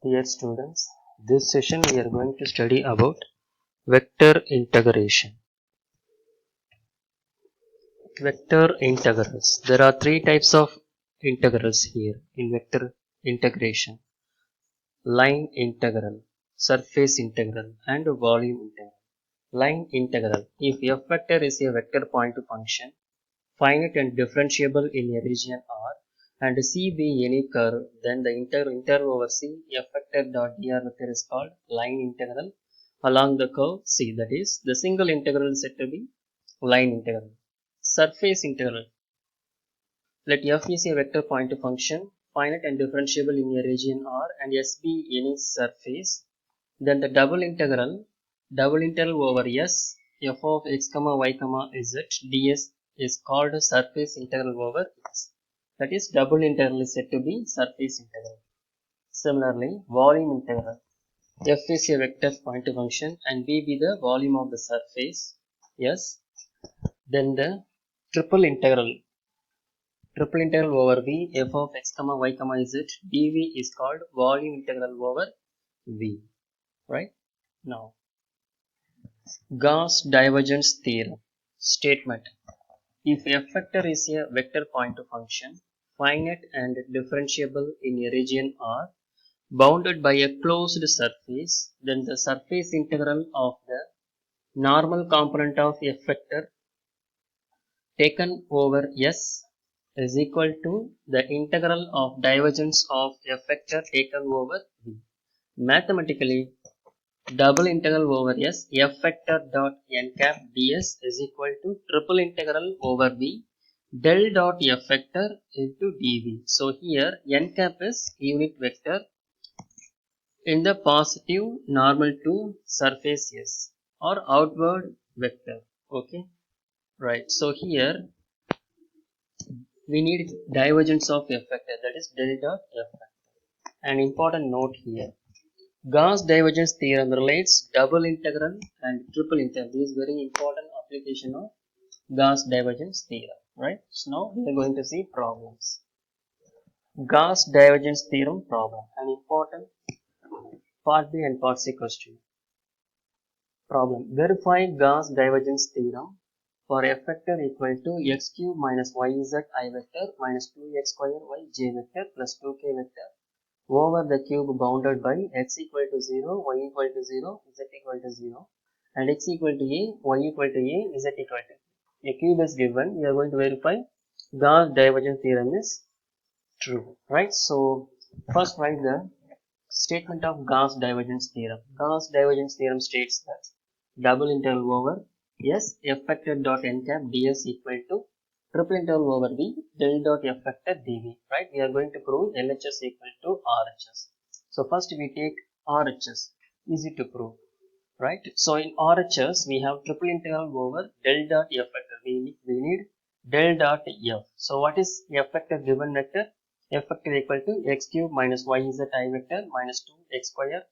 Dear students, this session we are going to study about vector integration. Vector integrals. There are three types of integrals here in vector integration. Line integral, surface integral and volume integral. Line integral. If f vector is a vector point function, finite and differentiable in a region R, and C be any curve, then the integral over C f vector dot dr vector is called line integral along the curve C. That is, the single integral is said to be line integral. Surface integral. Let f is a vector point function, finite and differentiable in a region R, and S be any surface. Then the double integral over S f of x comma y comma z ds is called surface integral over S. That is, double integral is said to be surface integral. Similarly, volume integral. F is a vector point function and V be the volume of the surface S. Then the triple integral over V f of x comma y comma z dV is called volume integral over V. Right? Now, Gauss divergence theorem statement. If f vector is a vector point function, finite and differentiable in a region R, bounded by a closed surface, then the surface integral of the normal component of f vector taken over S is equal to the integral of divergence of f vector taken over V. Mathematically, double integral over S f vector dot n cap ds is equal to triple integral over V del dot f vector into dv. So here n cap is unit vector in the positive normal to surface S or outward vector. Okay, right. So here we need divergence of f vector, that is del dot f vector. An important note here. Gauss divergence theorem relates double integral and triple integral. This is very important application of Gauss divergence theorem, right? So now we are going to see problems. Gauss divergence theorem problem, an important part B and part C question. Problem. Verify Gauss divergence theorem for f vector equal to x cube minus yz I vector minus 2x square y j vector plus 2k vector over the cube bounded by x equal to 0, y equal to 0, z equal to 0 and x equal to a, y equal to a, z equal to a. A cube is given. We are going to verify Gauss divergence theorem is true, right? So first write the statement of Gauss divergence theorem. Gauss divergence theorem states that double integral over S f vector dot n cap ds equal to triple integral over V del dot f vector dv, right? We are going to prove LHS equal to RHS. So first we take RHS, easy to prove, right? So in RHS we have triple integral over del dot f vector. We need del dot f. So what is f vector given vector? F vector equal to x cube minus yz I vector minus 2x square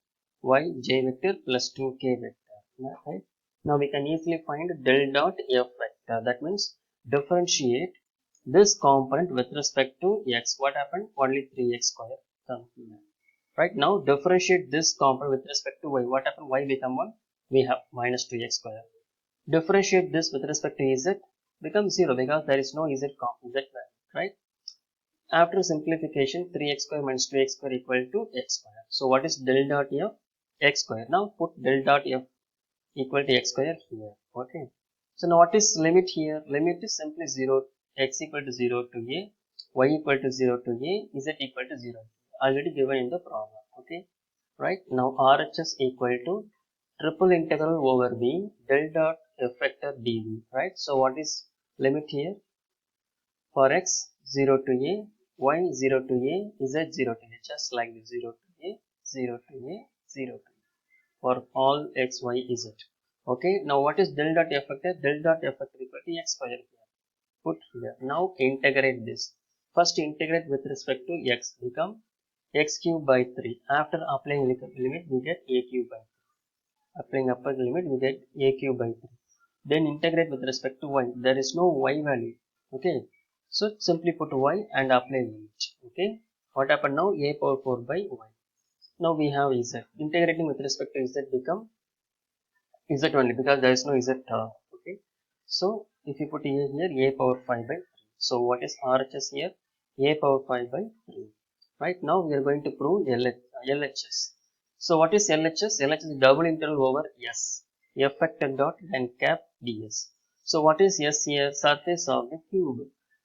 y j vector plus 2k vector, right? Now we can easily find del dot f vector. That means differentiate this component with respect to x. What happened? Only 3x square comes here. Right now differentiate this component with respect to y. What happened? Y become 1. We have minus 2x square. Differentiate this with respect to z, becomes 0 because there is no z value, right? After simplification, 3x square minus 2x square equal to x square. So what is del dot f? X square. Now put del dot f equal to x square here. Okay. So now what is limit here? Limit is simply 0, x equal to 0 to a, y equal to 0 to a, z equal to 0. Already given in the problem. Okay. Right. Now RHS equal to triple integral over v del dot f vector dv. Right. So what is limit here? For x 0 to a, y 0 to a, z 0 to a, just like this 0 to a, 0 to a, 0 to a for all x, y, z. Okay, now what is del dot f vector? Del dot f vector equal to x square here. Put here. Now integrate this. First integrate with respect to x, become x cube by 3. After applying limit, we get a cube by 3. Applying upper limit, we get a cube by 3. Then integrate with respect to y. There is no y value. Okay. So simply put y and apply limit. Okay. What happened now? A power 4 by y. Now we have z. Integrating with respect to z become z only because there is no z term. Okay. So if you put a here, a power 5 by 3. So what is RHS here? A power 5 by 3. Right now we are going to prove LHS. So what is LHS? LHS is double integral over S. F vector dot n cap ds. So what is S here? Surface of the cube.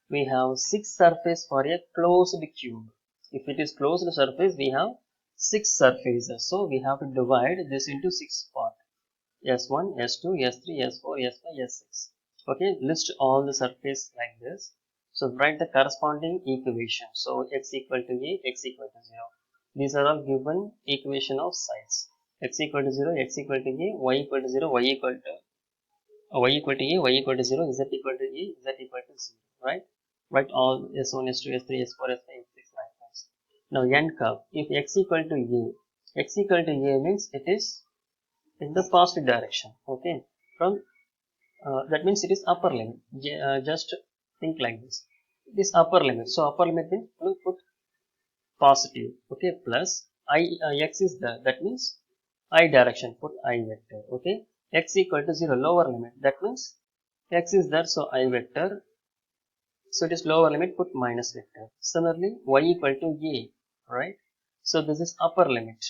We have 6 surface for a closed cube. If it is closed surface, we have 6 surfaces. So we have to divide this into 6 parts. S1, S2, S3, S4, S5, S6. Okay, list all the surface like this. So write the corresponding equation. So x equal to a, x equal to 0. These are all given equation of sides. X equal to 0, x equal to a, y equal to 0, y equal to y equal to a, y equal to 0, z equal to a, z equal to 0. Right? Write all S1, S2, S3, S4, S5, S6 like this. Now n curve. If x equal to a, x equal to a means it is in the positive direction. Okay, from that means it is upper limit. Just think like this. It is upper limit. So upper limit means we'll put positive. Okay, plus I x is there. That means I direction. Put I vector. Okay, x equal to 0. Lower limit. That means x is there. So I vector. So it is lower limit. Put minus vector. Similarly, y equal to a. Right. So this is upper limit.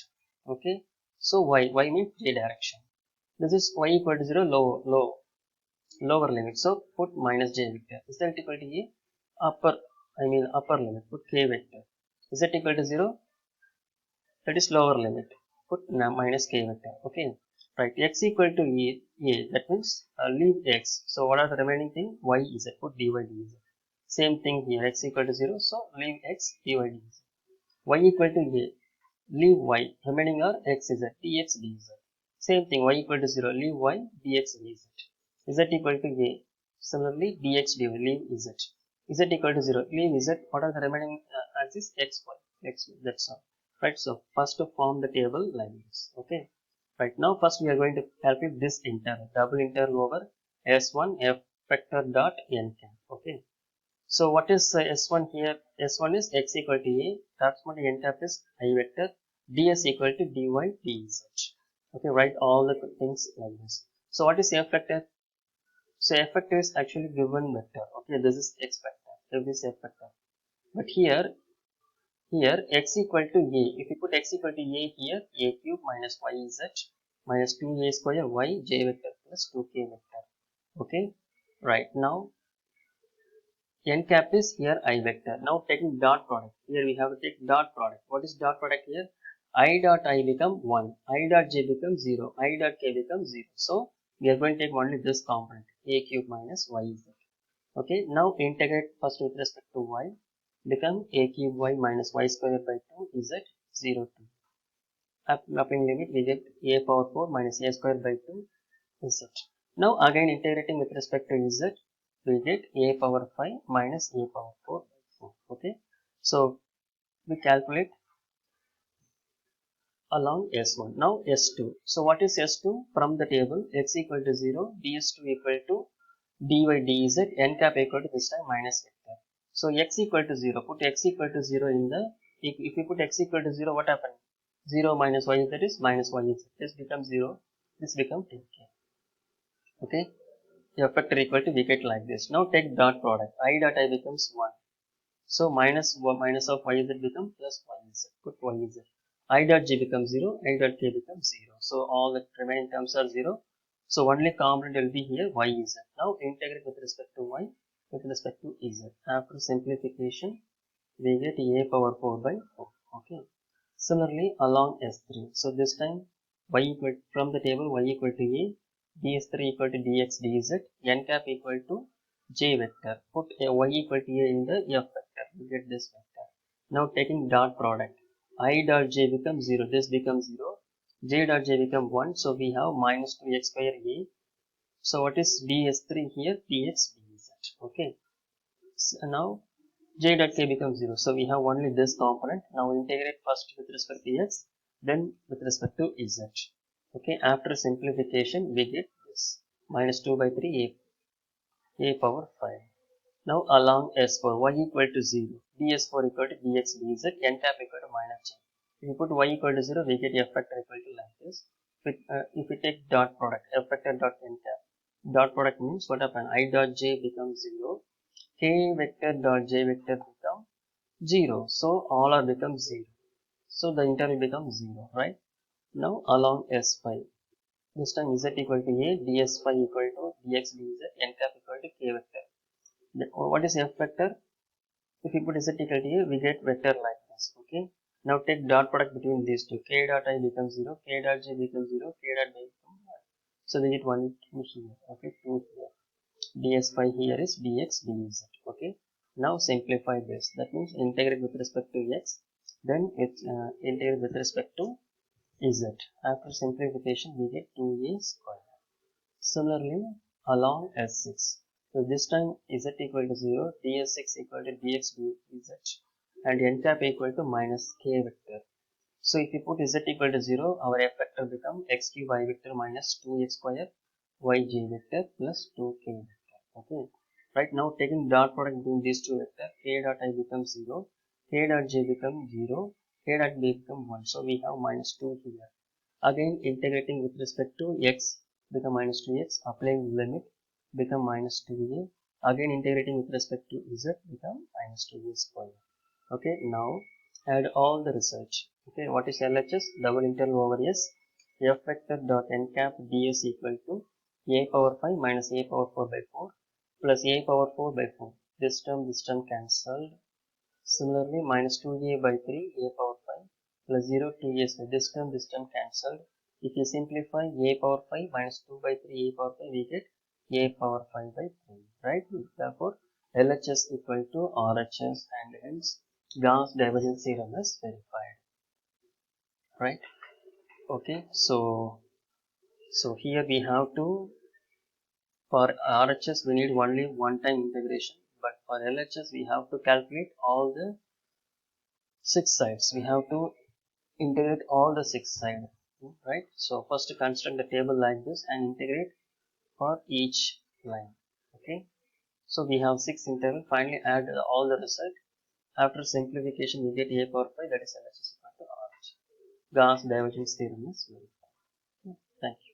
Okay. So y means j direction. This is y equal to 0, lower limit. So put minus j vector. Is that equal to a? Upper limit. Put k vector. Is that equal to 0? That is lower limit. Put minus k vector. Okay. Right. X equal to a. That means leave x. So what are the remaining thing? Y is it. Put dy dz. Same thing here. X equal to 0. So leave x dy dz. Y equal to a. Leave y. Remaining are x is it. dx dz. Same thing. Y equal to 0. Leave y dx dz. Z equal to a. Similarly, dx dy. Leave z. Z equal to 0. Leave z. What are the remaining axis? X, y. X, y. That's all. Right. So first to form the table like this. Okay. Right. Now first we are going to calculate this integral. Double integral over S1 f vector dot n cap. Okay. So what is S1 here? S1 is x equal to a. Corresponding n cap is I vector. ds equal to dy dz. Okay. Write all the things like this. So what is f vector? So f vector is actually given vector. Okay, this is x vector. This is f vector. But here x equal to a. If you put x equal to a here, a cube minus yz minus 2a square y j vector plus 2k vector. Okay, right now n cap is here I vector. Now taking dot product. Here we have to take dot product. What is dot product here? I dot I become 1, I dot j becomes 0, I dot k becomes 0. So we are going to take only this component a cube minus yz. Okay, now integrate first with respect to y, become a cube y minus y square by 2 z 0 to. Upping limit we get a power 4 minus a square by 2 z. Now again integrating with respect to z, we get a power 5 minus a power 4 by 4. Okay, so we calculate along S1. Now S2. So what is S2? From the table x equal to 0, ds2 equal to dy dz, n cap equal to this time minus vector. So x equal to 0. Put x equal to 0 in the, if you put x equal to 0, what happened? 0 minus y z is minus y z. This becomes 0. This becomes 10k. Okay. F vector equal to we get like this. Now take dot product. I dot I becomes 1. So minus of yz becomes plus yz. Put yz. I dot j becomes 0, I dot k becomes 0. So all the remaining terms are 0. So only component will be here yz. Now integrate with respect to y with respect to z. After simplification, we get a power 4 by 4. Okay. Similarly, along S3. So this time y equal from the table y equal to a, ds3 equal to dx dz, n cap equal to j vector. Put a y equal to a in the f vector. You get this vector. Now taking dot product. I dot j becomes 0. This becomes 0. J dot j becomes 1. So we have minus 2x square a. So what is ds3 here? dx dz. Okay. So now j dot k becomes 0. So we have only this component. Now integrate first with respect to x, then with respect to z. Okay. After simplification, we get this minus 2 by 3 a power 5. Now along S4, y equal to 0, ds4 equal to dx dz, n cap equal to minus j. If you put y equal to 0, we get f vector equal to like this. If we take dot product, f vector dot n cap, dot product means what happens? I dot j becomes 0, k vector dot j vector become 0. So all are become 0. So the interval becomes 0, right? Now along S5, this time z equal to a, ds5 equal to dx dz, n cap equal to k vector. What is f vector? If we put z equal to a, we get vector like this, okay? Now take dot product between these two. K dot I becomes 0, k dot j becomes 0, k dot b becomes 1. So we get 1, 2 here, okay? 2 here. ds5 here is dx dz, okay? Now simplify this. That means integrate with respect to x, then it's integrate with respect to z. After simplification, we get 2a square. Similarly, along S6. So this time z equal to 0, ds6 equal to dx dz, and n cap equal to minus k vector. So if you put z equal to 0, our f vector become x cube y vector minus 2x square yj vector plus 2k vector. Okay. Right now taking dot product between these two vectors, k dot I becomes 0, k dot j becomes 0, k dot b becomes 1. So we have minus 2 here. Again integrating with respect to x become minus 2x, applying limit become minus 2a. Again integrating with respect to z become minus 2a square. Okay, now add all the results. Okay, what is LHS? Double integral over s f vector dot n cap ds equal to a power 5 minus a power 4 by 4 plus a power 4 by 4. This term cancelled. Similarly, minus 2a by 3 a power 5 plus 0 2a square. This term cancelled. If you simplify a power 5 minus 2 by 3 a power 5, we get a power 5 by 3. Right? Therefore, LHS equal to RHS, and hence Gauss divergence theorem is verified. Right? Okay. So here we have to, for RHS we need only one time integration, but for LHS we have to calculate all the 6 sides. We have to integrate all the 6 sides, right? So first construct the table like this and integrate for each line. Okay. So we have 6 interval. Finally add all the result. After simplification we get a power 5, that is LHS equal to RH. Gauss divergence theorem is verified. Thank you.